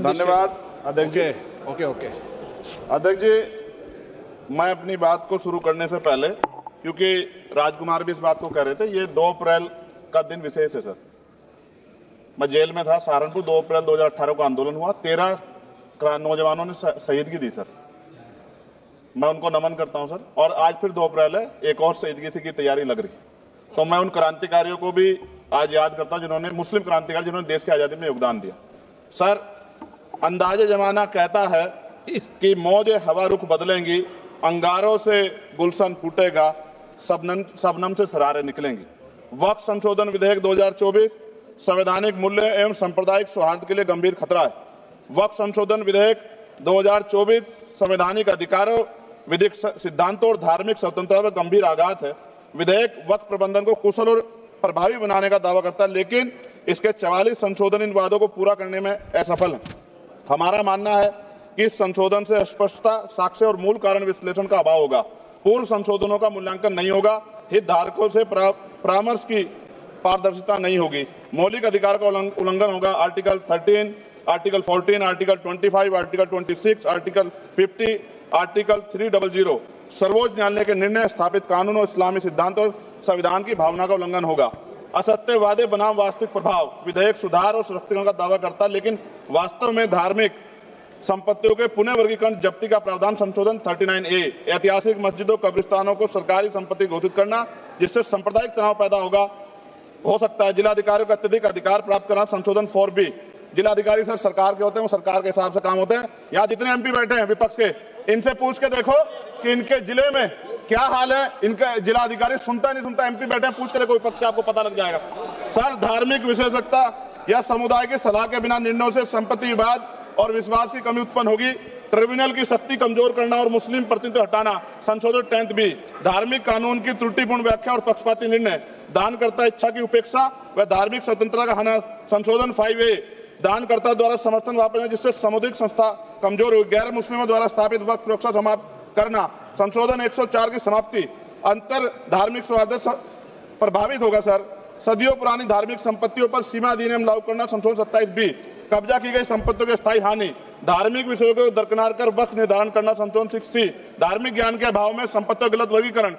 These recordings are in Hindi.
धन्यवाद अध्यक्ष जी। ओके। अध्यक्ष जी, मैं अपनी बात को शुरू करने से पहले, क्योंकि राजकुमार भी इस बात को कह रहे थे, ये 2 अप्रैल का दिन विशेष है सर। मैं जेल में था सहारनपुर, 2 अप्रैल 2018 को आंदोलन हुआ, 13 नौजवानों ने शहीदगी दी सर। मैं उनको नमन करता हूं सर। और आज फिर 2 अप्रैल है, एक और शहीदगी की तैयारी लग रही है। तो मैं उन क्रांतिकारियों को भी आज याद करता हूं जिन्होंने, मुस्लिम क्रांतिकारी जिन्होंने देश की आजादी में योगदान दिया। सर, अंदाजे जमाना कहता है कि मौज हवा रुख बदलेंगी, अंगारों से गुलशन फूटेगा, शबनम से सरारे निकलेंगी। वक्फ संशोधन विधेयक 2024 संवैधानिक मूल्य एवं सांप्रदायिक सौहार्द के लिए गंभीर खतरा है। वक्फ संशोधन विधेयक 2024 संवैधानिक अधिकारों, विधिक सिद्धांतों और धार्मिक स्वतंत्रता पर गंभीर आघात है। विधेयक वक्फ प्रबंधन को कुशल और प्रभावी बनाने का दावा करता है, लेकिन इसके 44 संशोधन इन वादों को पूरा करने में असफल है। हमारा मानना है कि इस संशोधन से स्पष्टता, साक्ष्य और मूल कारण विश्लेषण का अभाव होगा। पूर्व संशोधनों का मूल्यांकन नहीं होगा, हितधारकों से परामर्श की पारदर्शिता नहीं होगी, मौलिक अधिकार का उल्लंघन होगा। Article 13, article 14, article 25, article 26, article 50, article 300 सर्वोच्च न्यायालय के निर्णय, स्थापित कानून और इस्लामी सिद्धांत और संविधान की भावना का उल्लंघन होगा। असत्य वादे बनाम वास्तविक प्रभाव, विधेयक सुधार और सशक्तिकरण का दावा करता है, लेकिन वास्तव में धार्मिक संपत्तियों के पुनः वर्गीकरण, जब्ती का प्रावधान संशोधन 39A, ऐतिहासिक मस्जिदों, कब्रिस्तानों को सरकारी संपत्ति घोषित करना, जिससे सांप्रदायिक तनाव पैदा हो सकता है। जिलाधिकारी को अत्यधिक अधिकार प्राप्त करना, संशोधन 4B। जिलाधिकारी सर सरकार के होते हैं, वो सरकार के हिसाब से काम होते हैं। यहाँ जितने MP बैठे हैं विपक्ष के, इनसे पूछ के देखो कि इनके जिले में क्या हाल है। इनका जिलाधिकारी सुनता नहीं सुनता, MP बैठे हैं, पूछ के देखो विपक्ष के, आपको पता लग जाएगा। सर, धार्मिक विशेषज्ञता या समुदाय की सलाह के बिना निर्णयों से संपत्ति विवाद और विश्वास की कमी उत्पन्न होगी। ट्रिब्यूनल की शक्ति कमजोर करना और मुस्लिम प्रतिनिधित्व हटाना, संशोधन 10B। धार्मिक कानून की त्रुटिपूर्ण व्याख्या और पक्षपाती निर्णय, दानकर्ता इच्छा की उपेक्षा व धार्मिक स्वतंत्रता का हनन, संशोधन 5A। दानकर्ता द्वारा समर्थन वापरना, जिससे सामुदायिक संस्था कमजोर हुई। गैर मुस्लिमों द्वारा स्थापित वक्फ सुरक्षा समाप्त करना, संशोधन 104 की समाप्ति। अंतर धार्मिक सौहार्द प्रभावित होगा सर। सदियों पुरानी धार्मिक संपत्तियों पर सीमा अधिनियम लागू करना, संशोधन 27B। कब्जा की गई संपत्तियों की स्थायी हानि, धार्मिक विषयों को दरकिनार कर वक्फ निर्धारण करना, संशोधन 6C। धार्मिक ज्ञान के अभाव में संपत्तियों गलत वर्गीकरण,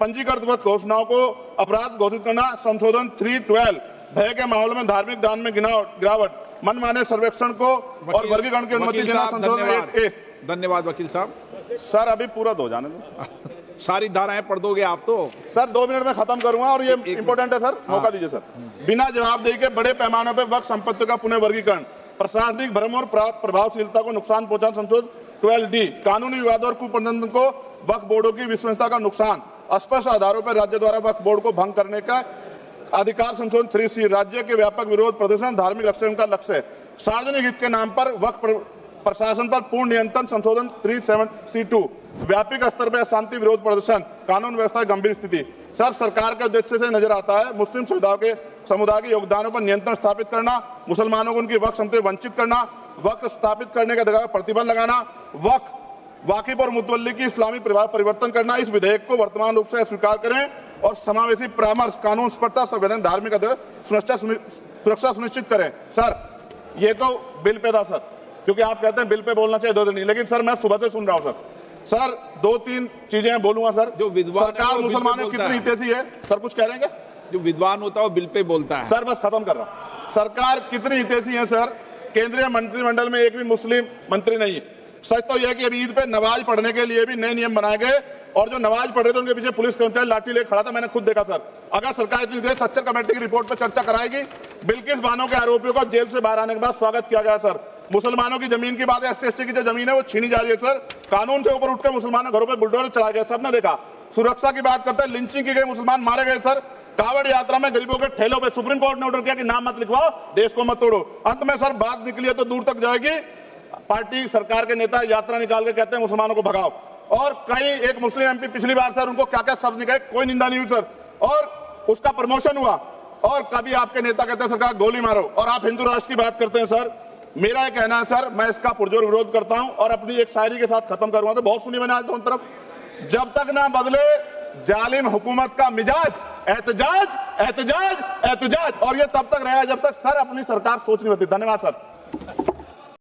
पंजीकृत वक्फ घोषणाओं को अपराध घोषित करना, संशोधन 312। भय के माहौल में धार्मिक दान में गिरावट, मनमाने सर्वेक्षण को और वर्गीकरण की अनुमति देना, संशोधन 8A। धन्यवाद वकील साहब। सर, अभी पूरा दो जाने दो। सारी धाराएं पढ़ दोगे आप तो? सर, 2 मिनट में खत्म करूंगा और ये इंपॉर्टेंट है सर, मौका दीजिए सर। बिना जवाबदेही के बड़े पैमाने पर वक्फ संपत्ति का पुनः वर्गीकरण, प्रशासनिक भ्रम और प्रभावशीलता को नुकसान पहुंचाना, संशोधन 12D। कानूनी विवाद और कुप्रबंधन को वक्फ बोर्डों की विश्वसनीयता का नुकसान, अस्पष्ट आधारों पर राज्य द्वारा वक्फ बोर्ड को भंग करने का अधिकार, संशोधन 3C। राज्य के व्यापक विरोध प्रदर्शन, धार्मिक लक्ष्य का लक्ष्य, सार्वजनिक हित के नाम पर वक्फ प्रशासन पर पूर्ण नियंत्रण, संशोधन 37C2। व्यापक स्तर पर अशांति विरोध प्रदर्शन, कानून व्यवस्था गंभीर स्थिति। सर, सरकार के उद्देश्य से नजर आता है मुस्लिम समुदाय के योगदानों पर नियंत्रण स्थापित करना, मुसलमानों को उनकी वक्फ संपत्ति वंचित करना, वक्फ स्थापित करने के अधिकार पर प्रतिबंध लगाना, वाकिफ और मुतवल्ली की इस्लामी परिवर्तन करना। इस विधेयक को वर्तमान रूप से स्वीकार करें और समावेशी परामर्श, कानून स्पष्टता, संवैधानिक धार्मिक सुरक्षा सुनिश्चित करें। सर, ये तो बिल पे था सर, क्योंकि आप कहते हैं बिल पे बोलना चाहिए 2 दिन नहीं, लेकिन सर मैं सुबह से सुन रहा हूं सर 2-3 चीजें बोलूंगा सर। जो विद्वान सरकार मुसलमानों की कितनी हितैषी है सर, कुछ कह रहे हैं? जो विद्वान होता है वो बिल पे बोलता है। सर, बस खत्म कर रहा हूं। सरकार कितनी हितैषी है सर? केंद्रीय मंत्रिमंडल में एक भी मुस्लिम मंत्री नहीं है। सच तो यह है कि अभी ईद पे नमाज पढ़ने के लिए भी नए नियम बनाए गए, और जो नमाज पढ़ रहे थे उनके पीछे पुलिस कर्मचारी लाठी लेकर खड़ा था, मैंने खुद देखा सर। अगर सरकार इतनी देर सच्चर कमेटी की रिपोर्ट पर चर्चा कराएगी, बिल्किस बानो के आरोपियों का जेल से बाहर आने के बाद स्वागत किया गया सर। मुसलमानों की जमीन की बात है, SC/ST की जो जमीन है वो छीनी जा रही है सर। कानून से ऊपर उठकर मुसलमानों घरों पर बुलडोजर चला गया, सबने देखा। सुरक्षा की बात करते हैं, लिंचिंग की गई, मुसलमान मारे गए सर। कावड़ यात्रा में गरीबों के ठेलों पे सुप्रीम कोर्ट ने ऑर्डर किया कि नाम मत लिखवाओ, देश को मत तोड़ो। अंत में सर बात निकली है तो दूर तक जाएगी। पार्टी सरकार के नेता यात्रा निकाल के कहते हैं मुसलमानों को भगाओ, और कई एक मुस्लिम MP पिछली बार सर उनको क्या क्या शब्द निकले, कोई निंदा नहीं हुई सर, और उसका प्रमोशन हुआ। और कभी आपके नेता कहते हैं सरकार गोली मारो, और आप हिंदू राष्ट्र की बात करते हैं सर। मेरा यह कहना है सर, मैं इसका पुरजोर विरोध करता हूं और अपनी एक शायरी के साथ खत्म करूंगा। तो बहुत सुनी मैंने आज दोनों तरफ, जब तक ना बदले जालिम हुकूमत का मिजाज, एहतजाज एहतजाज एहतजाज, और ये तब तक रहेगा जब तक सर अपनी सरकार सोच नहीं होती। धन्यवाद सर।